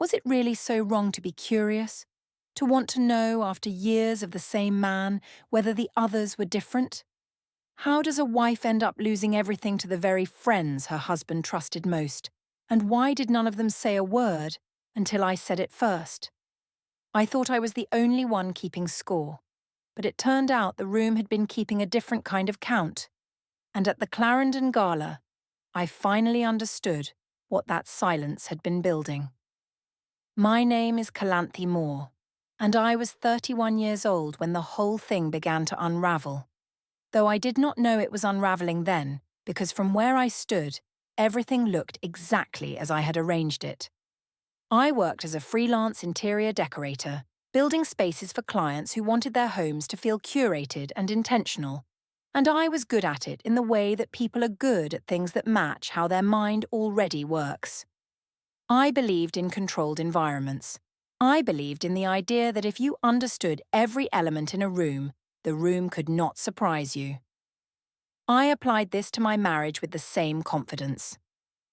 Was it really so wrong to be curious? To want to know, after years of the same man, whether the others were different? How does a wife end up losing everything to the very friends her husband trusted most? And why did none of them say a word until I said it first? I thought I was the only one keeping score, but it turned out the room had been keeping a different kind of count. And at the Clarendon Gala, I finally understood what that silence had been building. My name is Calanthe Moore, and I was 31 years old when the whole thing began to unravel. Though I did not know it was unraveling then, because from where I stood, everything looked exactly as I had arranged it. I worked as a freelance interior decorator, building spaces for clients who wanted their homes to feel curated and intentional. And I was good at it in the way that people are good at things that match how their mind already works. I believed in controlled environments. I believed in the idea that if you understood every element in a room, the room could not surprise you. I applied this to my marriage with the same confidence.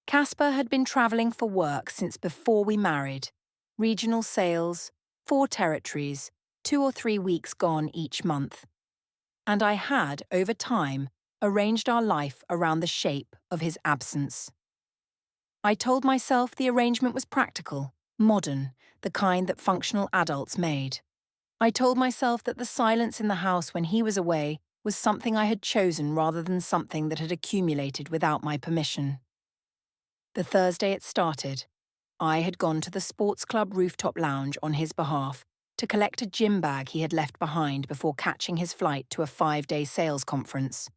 Casper had been travelling for work since before we married. Regional sales, 4 territories, 2 or 3 weeks gone each month. And I had, over time, arranged our life around the shape of his absence. I told myself the arrangement was practical, modern, the kind that functional adults made. I told myself that the silence in the house when he was away was something I had chosen rather than something that had accumulated without my permission. The Thursday it started, I had gone to the sports club rooftop lounge on his behalf to collect a gym bag he had left behind before catching his flight to a 5-day sales conference.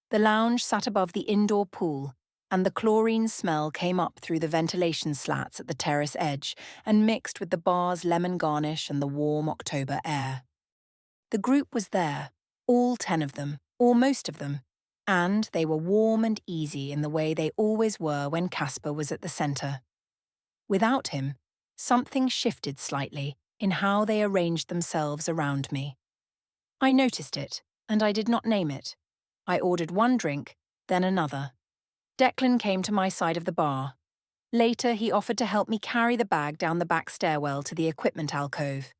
The lounge sat above the indoor pool, and the chlorine smell came up through the ventilation slats at the terrace edge and mixed with the bar's lemon garnish and the warm October air. The group was there, all 10 of them, or most of them, and they were warm and easy in the way they always were when Casper was at the centre. Without him, something shifted slightly in how they arranged themselves around me. I noticed it, and I did not name it. I ordered one drink, then another. Declan came to my side of the bar. Later, he offered to help me carry the bag down the back stairwell to the equipment alcove.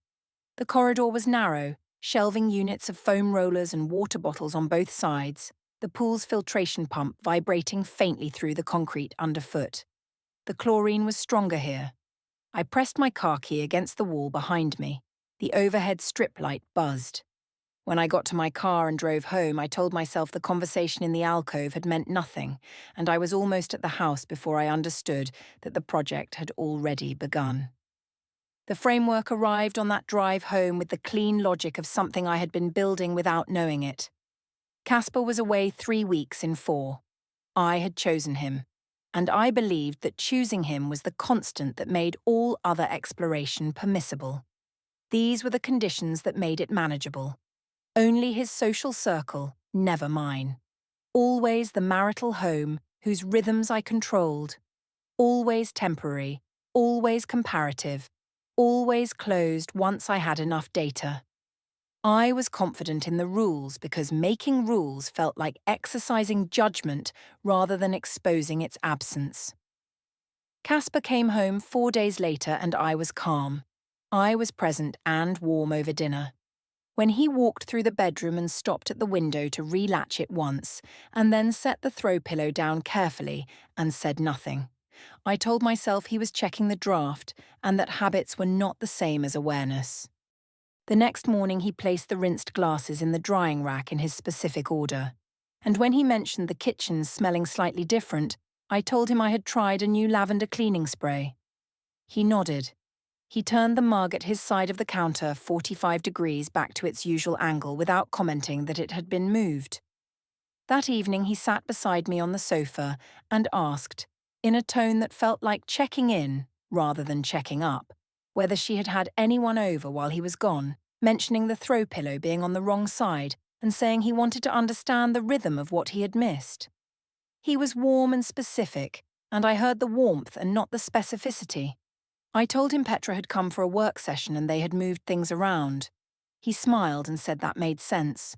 The corridor was narrow, shelving units of foam rollers and water bottles on both sides, the pool's filtration pump vibrating faintly through the concrete underfoot. The chlorine was stronger here. I pressed my car key against the wall behind me. The overhead strip light buzzed. When I got to my car and drove home, I told myself the conversation in the alcove had meant nothing, and I was almost at the house before I understood that the project had already begun. The framework arrived on that drive home with the clean logic of something I had been building without knowing it. Casper was away 3 weeks in 4. I had chosen him, and I believed that choosing him was the constant that made all other exploration permissible. These were the conditions that made it manageable. Only his social circle, never mine. Always the marital home whose rhythms I controlled. Always temporary, always comparative, always closed once I had enough data. I was confident in the rules because making rules felt like exercising judgment rather than exposing its absence. Casper came home 4 days later and I was calm. I was present and warm over dinner. When he walked through the bedroom and stopped at the window to relatch it once, and then set the throw pillow down carefully and said nothing, I told myself he was checking the draft and that habits were not the same as awareness. The next morning he placed the rinsed glasses in the drying rack in his specific order, and when he mentioned the kitchen smelling slightly different, I told him I had tried a new lavender cleaning spray. He nodded. He turned the mug at his side of the counter 45 degrees back to its usual angle without commenting that it had been moved. That evening he sat beside me on the sofa and asked, in a tone that felt like checking in, rather than checking up, whether she had had anyone over while he was gone, mentioning the throw pillow being on the wrong side and saying he wanted to understand the rhythm of what he had missed. He was warm and specific, and I heard the warmth and not the specificity. I told him Petra had come for a work session and they had moved things around. He smiled and said that made sense.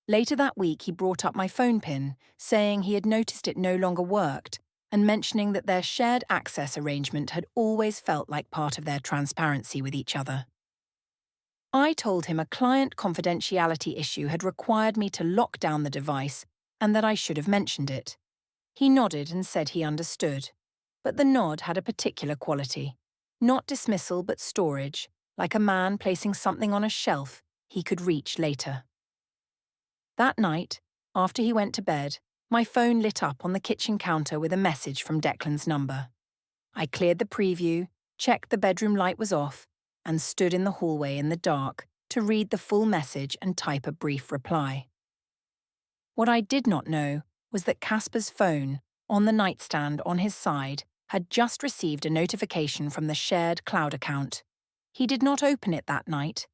Later that week he brought up my phone pin, saying he had noticed it no longer worked, and mentioning that their shared access arrangement had always felt like part of their transparency with each other. I told him a client confidentiality issue had required me to lock down the device and that I should have mentioned it. He nodded and said he understood, but the nod had a particular quality. Not dismissal but storage, like a man placing something on a shelf he could reach later. That night, after he went to bed, my phone lit up on the kitchen counter with a message from Declan's number. I cleared the preview, checked the bedroom light was off, and stood in the hallway in the dark to read the full message and type a brief reply. What I did not know was that Casper's phone, on the nightstand on his side, had just received a notification from the shared cloud account. He did not open it that night.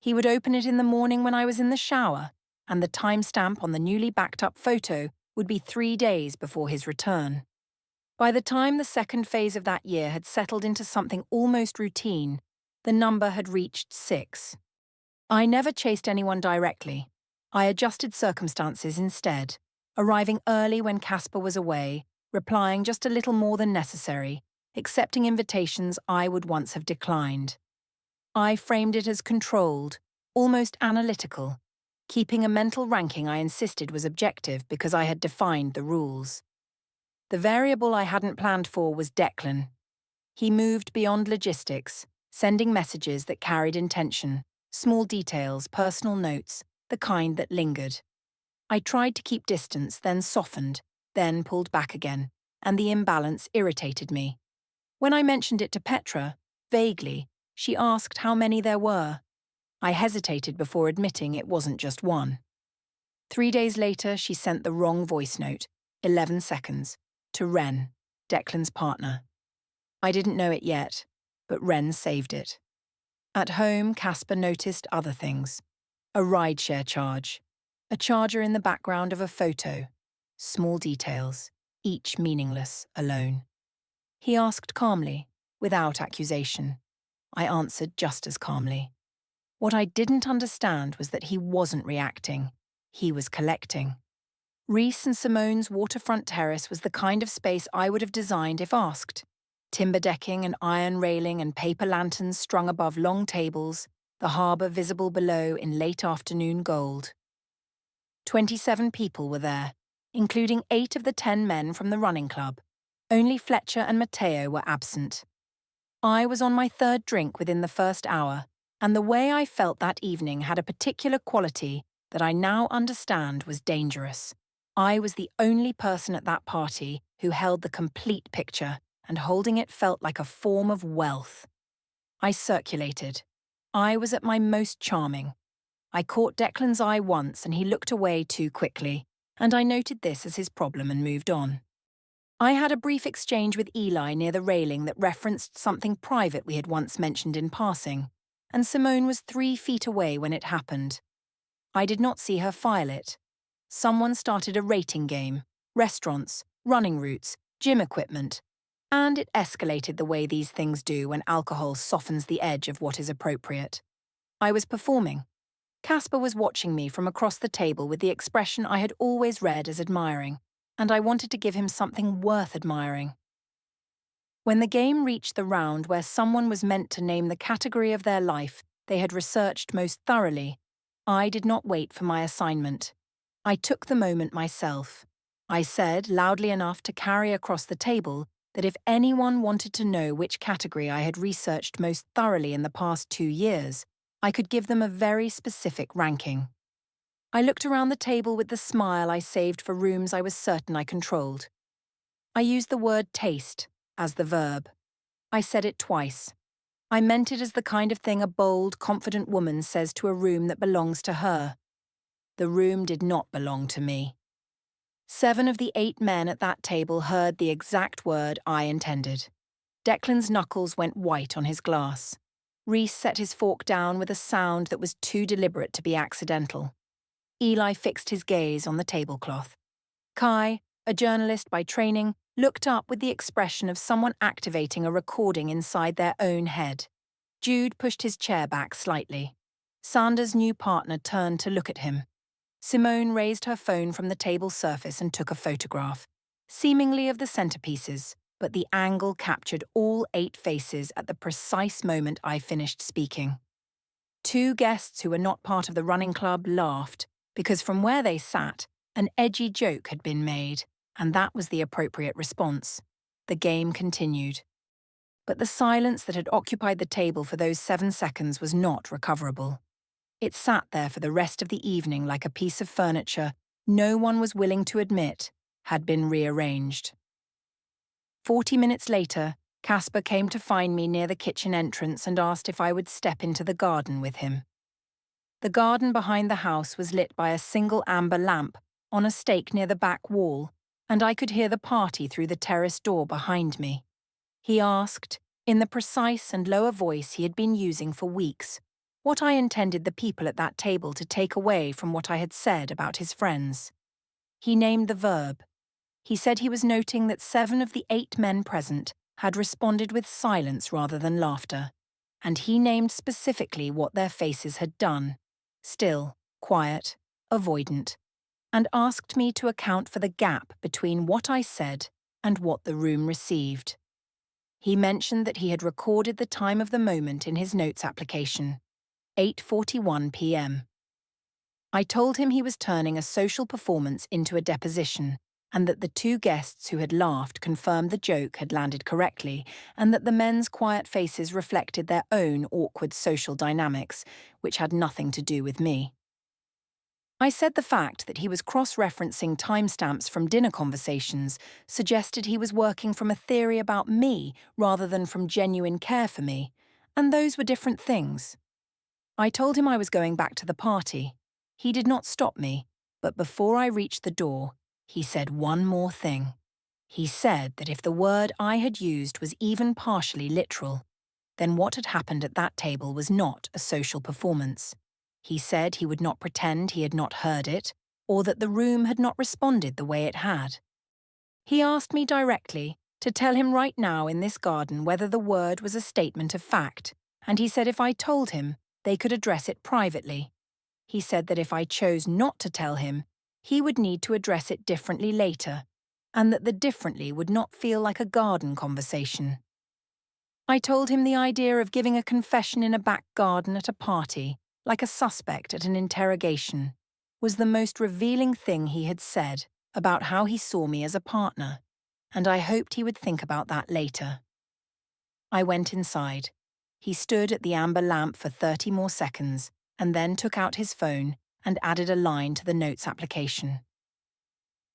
He would open it in the morning when I was in the shower, and the timestamp on the newly backed-up photo would be 3 days before his return. By the time the second phase of that year had settled into something almost routine, the number had reached 6. I never chased anyone directly. I adjusted circumstances instead, arriving early when Casper was away, replying just a little more than necessary, accepting invitations I would once have declined. I framed it as controlled, almost analytical, keeping a mental ranking I insisted was objective because I had defined the rules. The variable I hadn't planned for was Declan. He moved beyond logistics, sending messages that carried intention, small details, personal notes, the kind that lingered. I tried to keep distance, then softened, then pulled back again, and the imbalance irritated me. When I mentioned it to Petra, vaguely, she asked how many there were. I hesitated before admitting it wasn't just one. 3 days later, she sent the wrong voice note, 11 seconds, to Ren, Declan's partner. I didn't know it yet, but Ren saved it. At home, Casper noticed other things. A rideshare charge, a charger in the background of a photo, small details, each meaningless alone. He asked calmly, without accusation. I answered just as calmly. What I didn't understand was that he wasn't reacting. He was collecting. Reese and Simone's waterfront terrace was the kind of space I would have designed if asked. Timber decking and iron railing and paper lanterns strung above long tables, the harbour visible below in late afternoon gold. 27 people were there, including 8 of the 10 men from the running club. Only Fletcher and Matteo were absent. I was on my 3rd drink within the first hour, and the way I felt that evening had a particular quality that I now understand was dangerous. I was the only person at that party who held the complete picture, and holding it felt like a form of wealth. I circulated. I was at my most charming. I caught Declan's eye once and he looked away too quickly, and I noted this as his problem and moved on. I had a brief exchange with Eli near the railing that referenced something private we had once mentioned in passing, and Simone was 3 feet away when it happened. I did not see her file it. Someone started a rating game, restaurants, running routes, gym equipment, and it escalated the way these things do when alcohol softens the edge of what is appropriate. I was performing. Casper was watching me from across the table with the expression I had always read as admiring, and I wanted to give him something worth admiring. When the game reached the round where someone was meant to name the category of their life they had researched most thoroughly, I did not wait for my assignment. I took the moment myself. I said, loudly enough to carry across the table, that if anyone wanted to know which category I had researched most thoroughly in the past 2 years, I could give them a very specific ranking. I looked around the table with the smile I saved for rooms I was certain I controlled. I used the word taste as the verb. I said it twice. I meant it as the kind of thing a bold, confident woman says to a room that belongs to her. The room did not belong to me. 7 of the 8 men at that table heard the exact word I intended. Declan's knuckles went white on his glass. Reese set his fork down with a sound that was too deliberate to be accidental. Eli fixed his gaze on the tablecloth. Kai, a journalist by training, looked up with the expression of someone activating a recording inside their own head. Jude pushed his chair back slightly. Sanders' new partner turned to look at him. Simone raised her phone from the table surface and took a photograph. seemingly of the centerpieces, but the angle captured all 8 faces at the precise moment I finished speaking. 2 guests who were not part of the running club laughed, because from where they sat, an edgy joke had been made, and that was the appropriate response. The game continued. But the silence that had occupied the table for those 7 seconds was not recoverable. It sat there for the rest of the evening like a piece of furniture no one was willing to admit had been rearranged. 40 minutes later, Casper came to find me near the kitchen entrance and asked if I would step into the garden with him. The garden behind the house was lit by a single amber lamp on a stake near the back wall, and I could hear the party through the terrace door behind me. He asked, in the precise and lower voice he had been using for weeks, what I intended the people at that table to take away from what I had said about his friends. He named the verb. He said he was noting that 7 of the 8 men present had responded with silence rather than laughter, and he named specifically what their faces had done: still, quiet, avoidant, and asked me to account for the gap between what I said and what the room received. He mentioned that he had recorded the time of the moment in his notes application, 8:41 p.m. I told him he was turning a social performance into a deposition, and that the 2 guests who had laughed confirmed the joke had landed correctly, and that the men's quiet faces reflected their own awkward social dynamics, which had nothing to do with me. I said the fact that he was cross-referencing timestamps from dinner conversations suggested he was working from a theory about me rather than from genuine care for me, and those were different things. I told him I was going back to the party. He did not stop me, but before I reached the door, he said one more thing. He said that if the word I had used was even partially literal, then what had happened at that table was not a social performance. He said he would not pretend he had not heard it, or that the room had not responded the way it had. He asked me directly to tell him right now in this garden whether the word was a statement of fact, and he said if I told him, they could address it privately. He said that if I chose not to tell him, he would need to address it differently later, and that the differently would not feel like a garden conversation. I told him the idea of giving a confession in a back garden at a party, like a suspect at an interrogation, was the most revealing thing he had said about how he saw me as a partner, and I hoped he would think about that later. I went inside. He stood at the amber lamp for 30 more seconds, and then took out his phone and added a line to the notes application.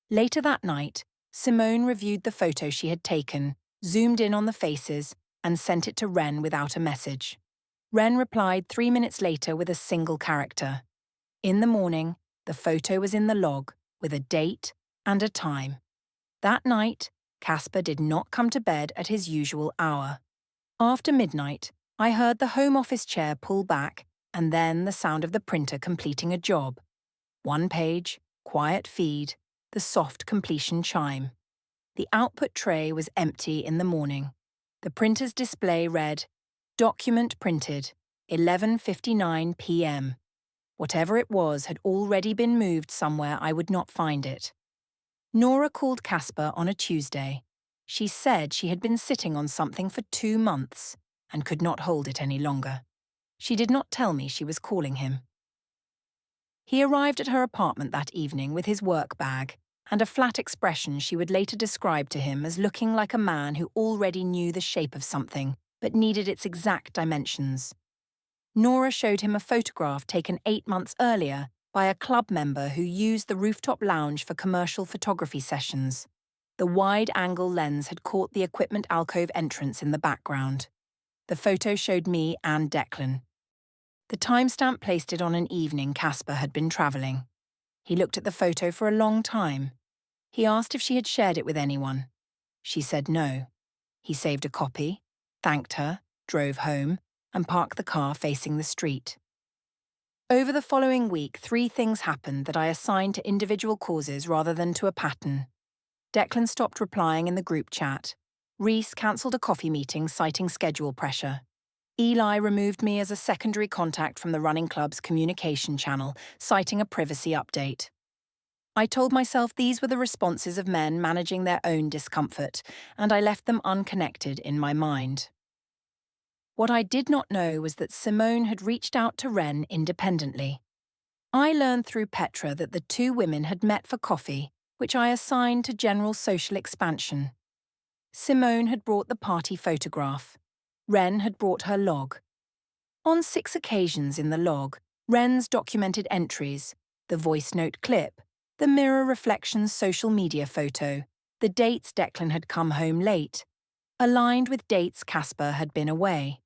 Later that night, Simone reviewed the photo she had taken, zoomed in on the faces, and sent it to Ren without a message. Ren replied 3 minutes later with a single character. In the morning, the photo was in the log, with a date and a time. That night, Casper did not come to bed at his usual hour. After midnight, I heard the home office chair pull back, and then the sound of the printer completing a job. 1 page, quiet feed, the soft completion chime. The output tray was empty in the morning. The printer's display read, "Document printed, 11:59 p.m. Whatever it was had already been moved somewhere I would not find it. Nora called Casper on a Tuesday. She said she had been sitting on something for 2 months and could not hold it any longer. She did not tell me she was calling him. He arrived at her apartment that evening with his work bag and a flat expression she would later describe to him as looking like a man who already knew the shape of something but needed its exact dimensions. Nora showed him a photograph taken 8 months earlier by a club member who used the rooftop lounge for commercial photography sessions. The wide-angle lens had caught the equipment alcove entrance in the background. The photo showed me and Declan. The timestamp placed it on an evening Casper had been travelling. He looked at the photo for a long time. He asked if she had shared it with anyone. She said no. He saved a copy, thanked her, drove home, and parked the car facing the street. Over the following week, 3 things happened that I assigned to individual causes rather than to a pattern. Declan stopped replying in the group chat. Reese cancelled a coffee meeting citing schedule pressure. Eli removed me as a secondary contact from the running club's communication channel, citing a privacy update. I told myself these were the responses of men managing their own discomfort, and I left them unconnected in my mind. What I did not know was that Simone had reached out to Ren independently. I learned through Petra that the two women had met for coffee, which I assigned to general social expansion. Simone had brought the party photograph. Ren had brought her log. On 6 occasions in the log, Ren's documented entries, the voice note clip, the mirror reflections social media photo, the dates Declan had come home late, aligned with dates Casper had been away.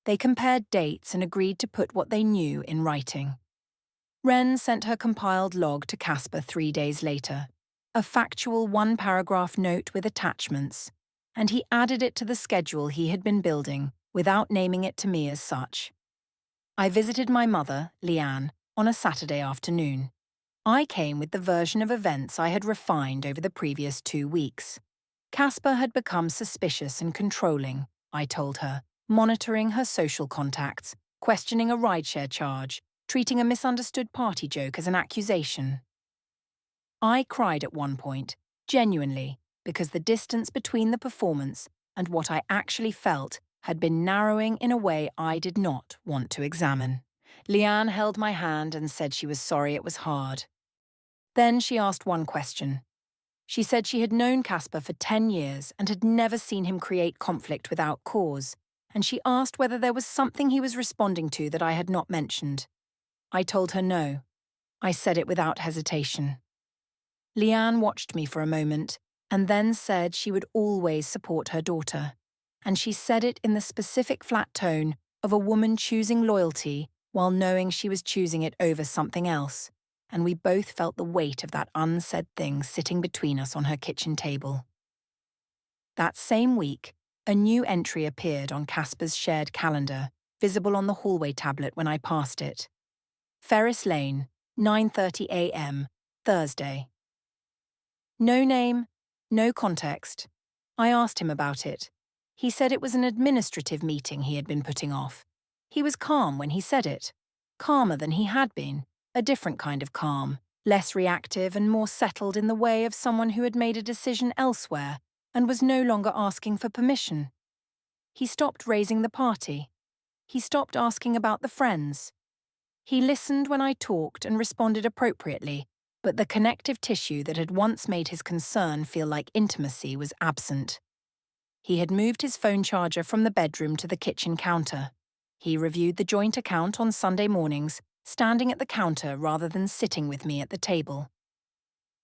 They compared dates and agreed to put what they knew in writing. Ren sent her compiled log to Casper 3 days later, a factual 1-paragraph note with attachments, and he added it to the schedule he had been building without naming it to me as such. I visited my mother, Leanne, on a Saturday afternoon. I came with the version of events I had refined over the previous 2 weeks. Casper had become suspicious and controlling, I told her, monitoring her social contacts, questioning a rideshare charge, treating a misunderstood party joke as an accusation. I cried at one point, genuinely, because the distance between the performance and what I actually felt had been narrowing in a way I did not want to examine. Leanne held my hand and said she was sorry it was hard. Then she asked one question. She said she had known Casper for 10 years and had never seen him create conflict without cause, and she asked whether there was something he was responding to that I had not mentioned. I told her no. I said it without hesitation. Leanne watched me for a moment and then said she would always support her daughter, and she said it in the specific flat tone of a woman choosing loyalty while knowing she was choosing it over something else, and we both felt the weight of that unsaid thing sitting between us on her kitchen table. That same week, a new entry appeared on Casper's shared calendar, visible on the hallway tablet when I passed it. Ferris Lane, 9:30 a.m., Thursday. No name, no context. I asked him about it. He said it was an administrative meeting he had been putting off. He was calm when he said it. Calmer than he had been, a different kind of calm, less reactive and more settled in the way of someone who had made a decision elsewhere and was no longer asking for permission. He stopped raising the party. He stopped asking about the friends. He listened when I talked and responded appropriately, but the connective tissue that had once made his concern feel like intimacy was absent. He had moved his phone charger from the bedroom to the kitchen counter. He reviewed the joint account on Sunday mornings, standing at the counter rather than sitting with me at the table.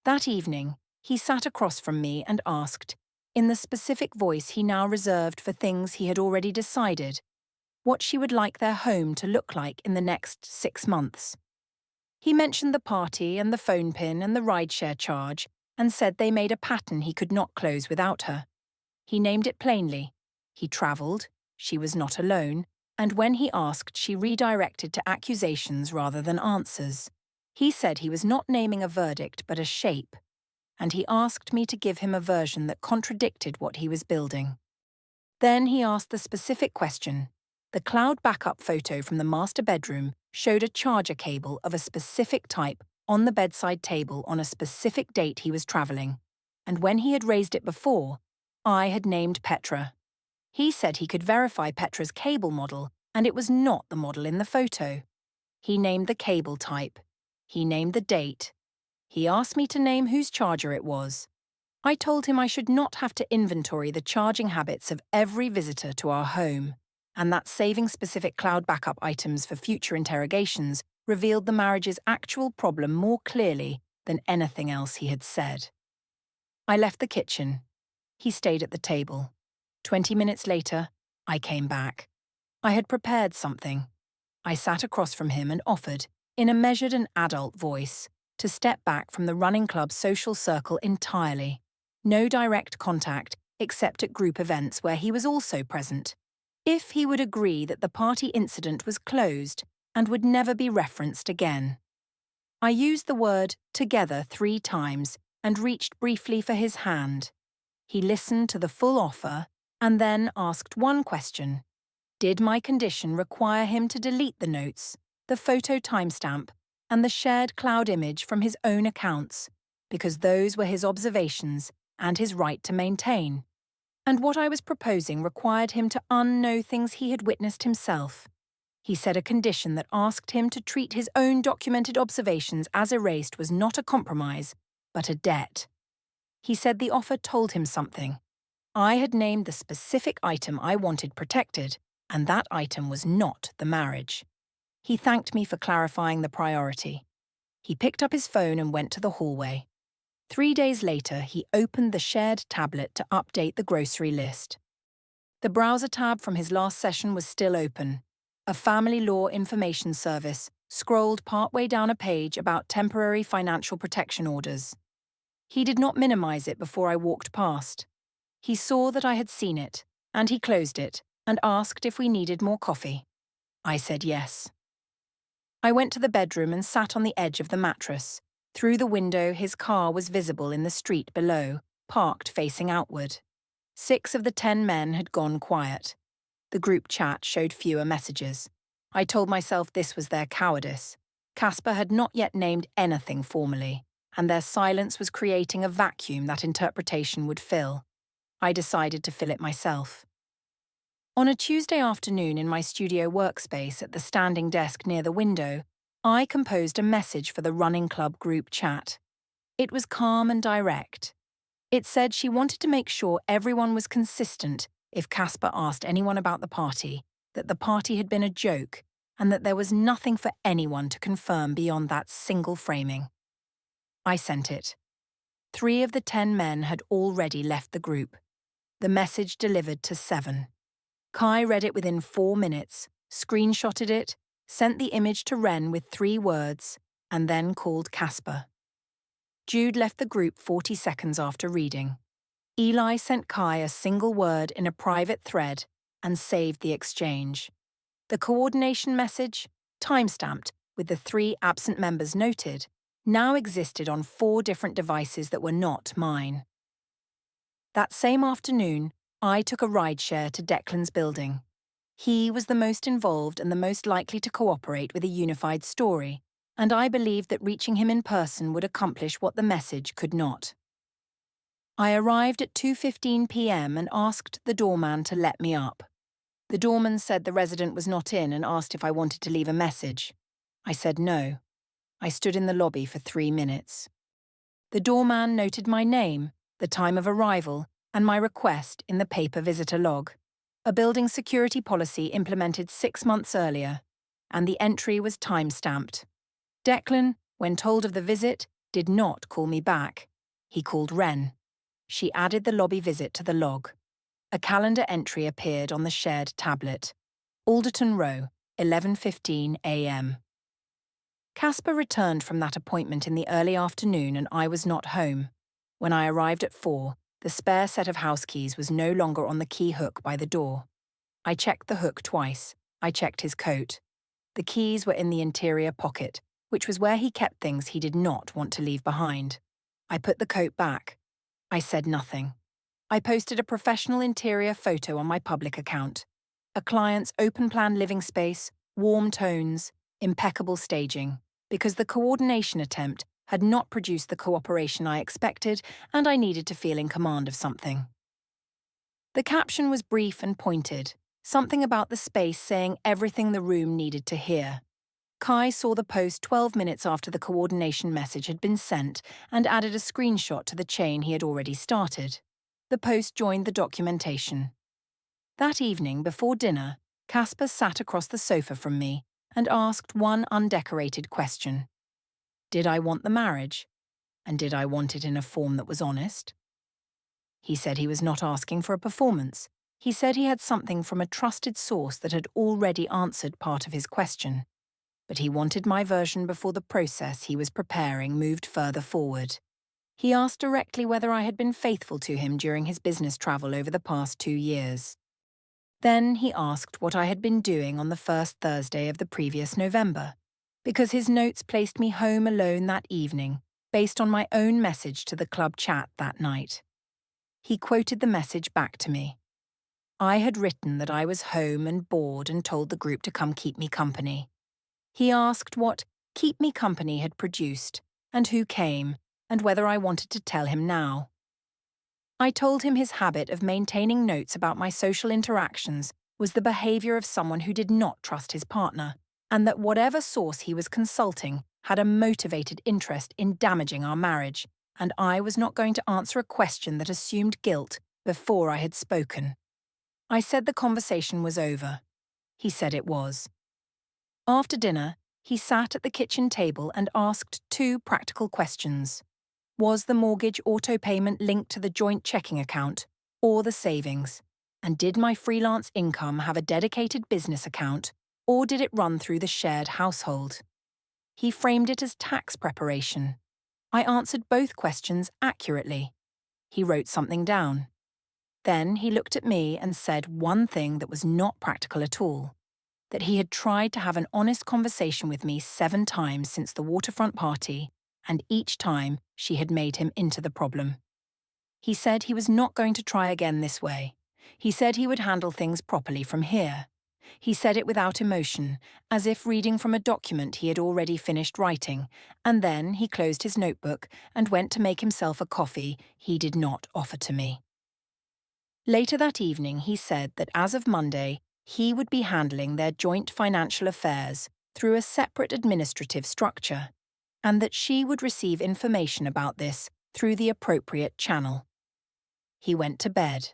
That evening, he sat across from me and asked, in the specific voice he now reserved for things he had already decided, what she would like their home to look like in the next 6 months. He mentioned the party and the phone pin and the rideshare charge and said they made a pattern he could not close without her. He named it plainly. He travelled, she was not alone, and when he asked, she redirected to accusations rather than answers. He said he was not naming a verdict but a shape, and he asked me to give him a version that contradicted what he was building. Then he asked the specific question. The cloud backup photo from the master bedroom showed a charger cable of a specific type on the bedside table on a specific date he was travelling, and when he had raised it before, I had named Petra. He said he could verify Petra's cable model, and it was not the model in the photo. He named the cable type. He named the date. He asked me to name whose charger it was. I told him I should not have to inventory the charging habits of every visitor to our home, and that saving specific cloud backup items for future interrogations revealed the marriage's actual problem more clearly than anything else he had said. I left the kitchen. He stayed at the table. 20 minutes later, I came back. I had prepared something. I sat across from him and offered, in a measured and adult voice, to step back from the running club's social circle entirely. No direct contact, except at group events where he was also present, if he would agree that the party incident was closed and would never be referenced again. I used the word together 3 times and reached briefly for his hand. He listened to the full offer and then asked one question. Did my condition require him to delete the notes, the photo timestamp, and the shared cloud image from his own accounts, because those were his observations and his right to maintain. And what I was proposing required him to unknow things he had witnessed himself. He said a condition that asked him to treat his own documented observations as erased was not a compromise, but a debt. He said the offer told him something. I had named the specific item I wanted protected, and that item was not the marriage. He thanked me for clarifying the priority. He picked up his phone and went to the hallway. 3 days later, he opened the shared tablet to update the grocery list. The browser tab from his last session was still open. A family law information service scrolled partway down a page about temporary financial protection orders. He did not minimize it before I walked past. He saw that I had seen it, and he closed it and asked if we needed more coffee. I said yes. I went to the bedroom and sat on the edge of the mattress. Through the window, his car was visible in the street below, parked facing outward. 6 of the 10 men had gone quiet. The group chat showed fewer messages. I told myself this was their cowardice. Casper had not yet named anything formally, and their silence was creating a vacuum that interpretation would fill. I decided to fill it myself. On a Tuesday afternoon in my studio workspace at the standing desk near the window, I composed a message for the running club group chat. It was calm and direct. It said she wanted to make sure everyone was consistent if Casper asked anyone about the party, that the party had been a joke, and that there was nothing for anyone to confirm beyond that single framing. I sent it. 3 of the 10 men had already left the group. The message delivered to 7. Kai read it within 4 minutes, screenshotted it, sent the image to Ren with 3 words, and then called Casper. Jude left the group 40 seconds after reading. Eli sent Kai a single word in a private thread and saved the exchange. The coordination message, timestamped with the 3 absent members noted, now existed on 4 different devices that were not mine. That same afternoon, I took a rideshare to Declan's building. He was the most involved and the most likely to cooperate with a unified story, and I believed that reaching him in person would accomplish what the message could not. I arrived at 2:15 p.m. and asked the doorman to let me up. The doorman said the resident was not in and asked if I wanted to leave a message. I said no. I stood in the lobby for 3 minutes. The doorman noted my name, the time of arrival, and my request in the paper visitor log, a building security policy implemented 6 months earlier, and the entry was time-stamped. Declan, when told of the visit, did not call me back. He called Ren. She added the lobby visit to the log. A calendar entry appeared on the shared tablet. Alderton Row, 11:15 a.m. Casper returned from that appointment in the early afternoon and I was not home. When I arrived at 4, the spare set of house keys was no longer on the key hook by the door. I checked the hook twice. I checked his coat. The keys were in the interior pocket, which was where he kept things he did not want to leave behind. I put the coat back. I said nothing. I posted a professional interior photo on my public account. A client's open-plan living space, warm tones, impeccable staging, because the coordination attempt had not produced the cooperation I expected, and I needed to feel in command of something. The caption was brief and pointed, something about the space saying everything the room needed to hear. Kai saw the post 12 minutes after the coordination message had been sent and added a screenshot to the chain he had already started. The post joined the documentation. That evening, before dinner, Casper sat across the sofa from me and asked one undecorated question. Did I want the marriage? And did I want it in a form that was honest? He said he was not asking for a performance. He said he had something from a trusted source that had already answered part of his question. But he wanted my version before the process he was preparing moved further forward. He asked directly whether I had been faithful to him during his business travel over the past 2 years. Then he asked what I had been doing on the first Thursday of the previous November, because his notes placed me home alone that evening, based on my own message to the club chat that night. He quoted the message back to me. I had written that I was home and bored and told the group to come keep me company. He asked what Keep Me Company had produced, and who came, and whether I wanted to tell him now. I told him his habit of maintaining notes about my social interactions was the behaviour of someone who did not trust his partner, and that whatever source he was consulting had a motivated interest in damaging our marriage, and I was not going to answer a question that assumed guilt before I had spoken. I said the conversation was over. He said it was. After dinner, he sat at the kitchen table and asked two practical questions. Was the mortgage auto-payment linked to the joint checking account or the savings? And did my freelance income have a dedicated business account, or did it run through the shared household? He framed it as tax preparation. I answered both questions accurately. He wrote something down. Then he looked at me and said one thing that was not practical at all, that he had tried to have an honest conversation with me 7 times since the waterfront party, and each time she had made him into the problem. He said he was not going to try again this way. He said he would handle things properly from here. He said it without emotion, as if reading from a document he had already finished writing, and then he closed his notebook and went to make himself a coffee he did not offer to me. Later that evening, he said that as of Monday, he would be handling their joint financial affairs through a separate administrative structure, and that she would receive information about this through the appropriate channel. He went to bed.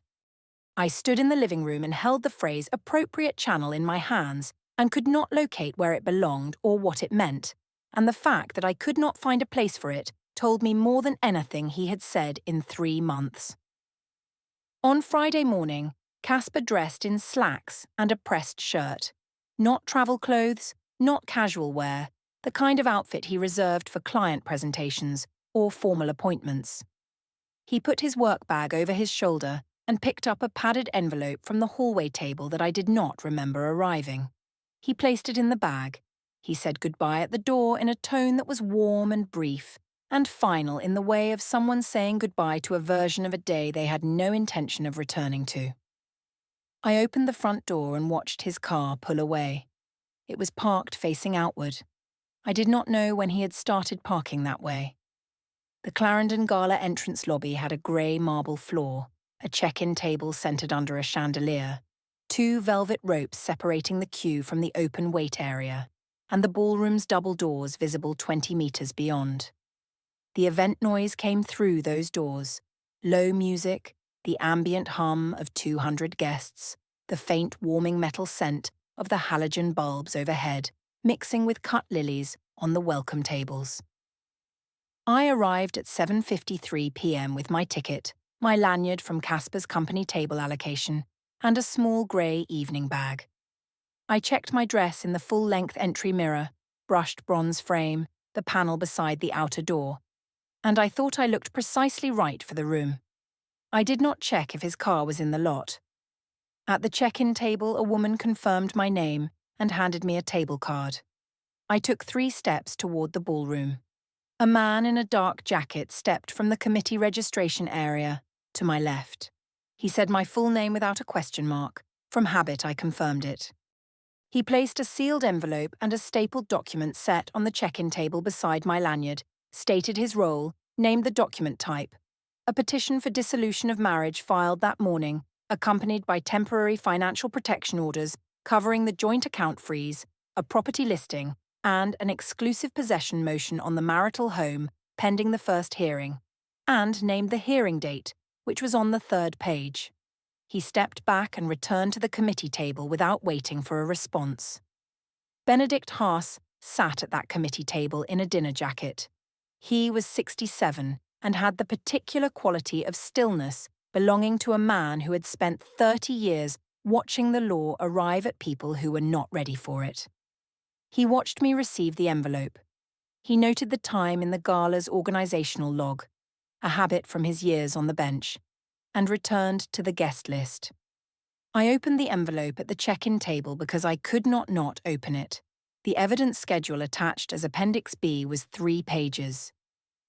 I stood in the living room and held the phrase appropriate channel in my hands and could not locate where it belonged or what it meant, and the fact that I could not find a place for it told me more than anything he had said in 3 months. On Friday morning, Casper dressed in slacks and a pressed shirt. Not travel clothes, not casual wear, the kind of outfit he reserved for client presentations or formal appointments. He put his work bag over his shoulder and picked up a padded envelope from the hallway table that I did not remember arriving. He placed it in the bag. He said goodbye at the door in a tone that was warm and brief, and final in the way of someone saying goodbye to a version of a day they had no intention of returning to. I opened the front door and watched his car pull away. It was parked facing outward. I did not know when he had started parking that way. The Clarendon Gala entrance lobby had a grey marble floor, a check-in table centred under a chandelier, 2 velvet ropes separating the queue from the open wait area, and the ballroom's double doors visible 20 metres beyond. The event noise came through those doors, low music, the ambient hum of 200 guests, the faint warming metal scent of the halogen bulbs overhead, mixing with cut lilies on the welcome tables. I arrived at 7:53 p.m. with my ticket, my lanyard from Casper's company table allocation, and a small grey evening bag. I checked my dress in the full-length entry mirror, brushed bronze frame, the panel beside the outer door, and I thought I looked precisely right for the room. I did not check if his car was in the lot. At the check-in table, a woman confirmed my name and handed me a table card. I took 3 steps toward the ballroom. A man in a dark jacket stepped from the committee registration area to my left. He said my full name without a question mark. From habit, I confirmed it. He placed a sealed envelope and a stapled document set on the check-in table beside my lanyard, stated his role, named the document type. A petition for dissolution of marriage filed that morning, accompanied by temporary financial protection orders covering the joint account freeze, a property listing, and an exclusive possession motion on the marital home pending the first hearing, and named the hearing date, which was on the 3rd page. He stepped back and returned to the committee table without waiting for a response. Benedict Haas sat at that committee table in a dinner jacket. He was 67 and had the particular quality of stillness belonging to a man who had spent 30 years watching the law arrive at people who were not ready for it. He watched me receive the envelope. He noted the time in the gala's organisational log, a habit from his years on the bench, and returned to the guest list. I opened the envelope at the check-in table because I could not open it. The evidence schedule attached as Appendix B was 3 pages.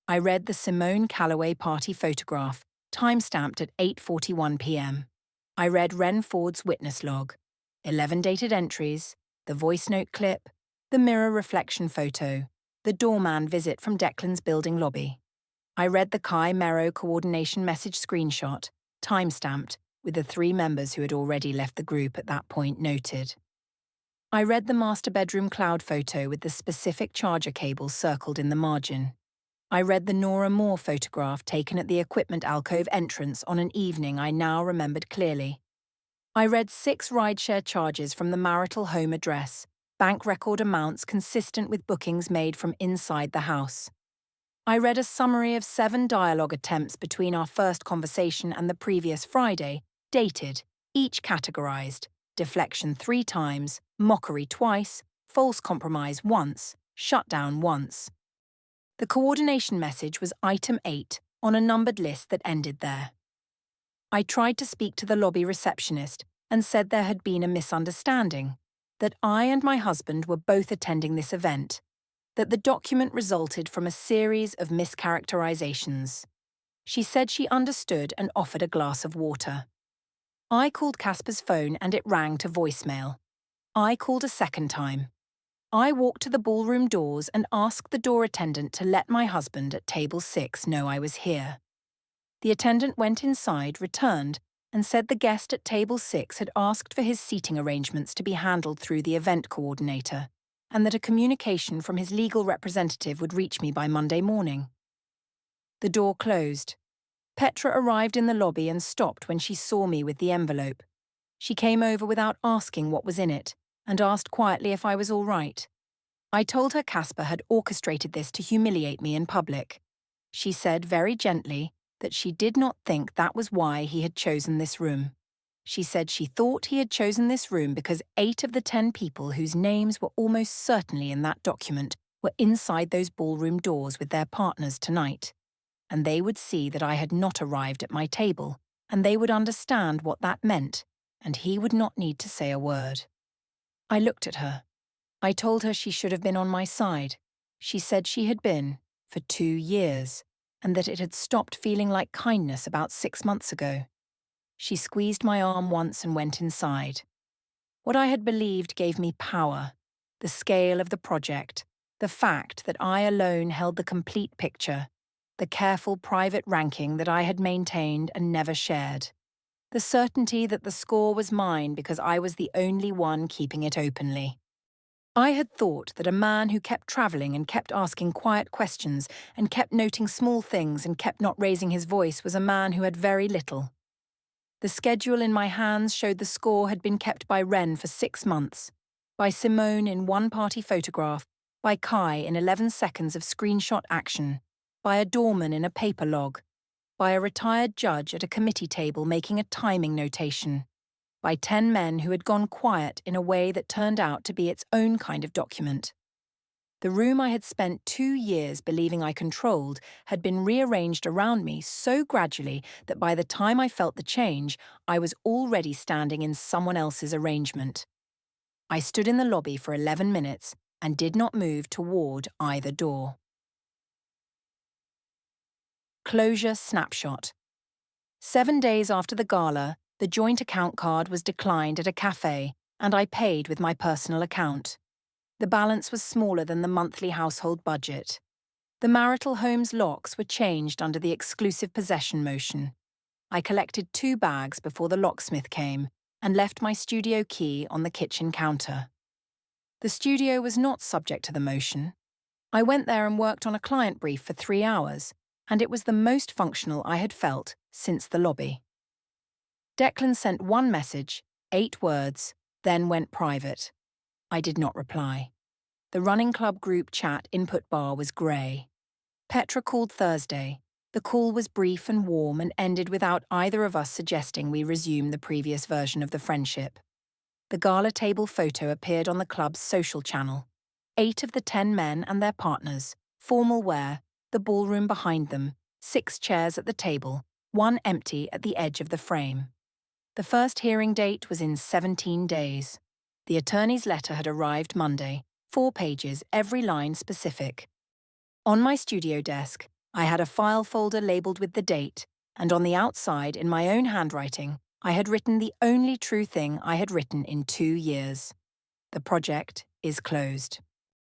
I read the Simone Calloway party photograph, time-stamped at 8:41 p.m. I read Ren Ford's witness log, 11 dated entries, the voice note clip, the mirror reflection photo, The doorman visit from Declan's building lobby. I read the Kai Mero coordination message screenshot, time-stamped, with the 3 members who had already left the group at that point noted. I read the master bedroom cloud photo with the specific charger cable circled in the margin. I read the Nora Moore photograph taken at the equipment alcove entrance on an evening I now remembered clearly. I read 6 rideshare charges from the marital home address, bank record amounts consistent with bookings made from inside the house. I read a summary of 7 dialogue attempts between our first conversation and the previous Friday, dated, each categorized, deflection 3 times, mockery twice, false compromise once, shutdown once. The coordination message was item 8 on a numbered list that ended there. I tried to speak to the lobby receptionist and said there had been a misunderstanding, that I and my husband were both attending this event, that the document resulted from a series of mischaracterizations. She said she understood and offered a glass of water. I called Casper's phone and it rang to voicemail. I called a second time. I walked to the ballroom doors and asked the door attendant to let my husband at table 6 know I was here. The attendant went inside, returned, and said the guest at table 6 had asked for his seating arrangements to be handled through the event coordinator, and that a communication from his legal representative would reach me by Monday morning. The door closed. Petra arrived in the lobby and stopped when she saw me with the envelope. She came over without asking what was in it, and asked quietly if I was all right. I told her Casper had orchestrated this to humiliate me in public. She said very gently that she did not think that was why he had chosen this room. She said she thought he had chosen this room because 8 of the 10 people whose names were almost certainly in that document were inside those ballroom doors with their partners tonight, and they would see that I had not arrived at my table, and they would understand what that meant, and he would not need to say a word. I looked at her. I told her she should have been on my side. She said she had been, for 2 years, and that it had stopped feeling like kindness about 6 months ago. She squeezed my arm once and went inside. What I had believed gave me power, the scale of the project, the fact that I alone held the complete picture, the careful private ranking that I had maintained and never shared, the certainty that the score was mine because I was the only one keeping it openly. I had thought that a man who kept travelling and kept asking quiet questions and kept noting small things and kept not raising his voice was a man who had very little. The schedule in my hands showed the score had been kept by Ren for 6 months, by Simone in 1 party photograph, by Kai in 11 seconds of screenshot action, by a doorman in a paper log, by a retired judge at a committee table making a timing notation, by 10 men who had gone quiet in a way that turned out to be its own kind of document. The room I had spent 2 years believing I controlled had been rearranged around me so gradually that by the time I felt the change, I was already standing in someone else's arrangement. I stood in the lobby for 11 minutes and did not move toward either door. Closure snapshot. 7 days after the gala, the joint account card was declined at a cafe, and I paid with my personal account. The balance was smaller than the monthly household budget. The marital home's locks were changed under the exclusive possession motion. I collected 2 bags before the locksmith came and left my studio key on the kitchen counter. The studio was not subject to the motion. I went there and worked on a client brief for 3 hours, and it was the most functional I had felt since the lobby. Declan sent 1 message, 8 words, then went private. I did not reply. The running club group chat input bar was grey. Petra called Thursday. The call was brief and warm and ended without either of us suggesting we resume the previous version of the friendship. The gala table photo appeared on the club's social channel. 8 of the 10 men and their partners, formal wear, the ballroom behind them, 6 chairs at the table, 1 empty at the edge of the frame. The first hearing date was in 17 days. The attorney's letter had arrived Monday, 4 pages, every line specific. On my studio desk, I had a file folder labelled with the date, and on the outside, in my own handwriting, I had written the only true thing I had written in 2 years. The project is closed.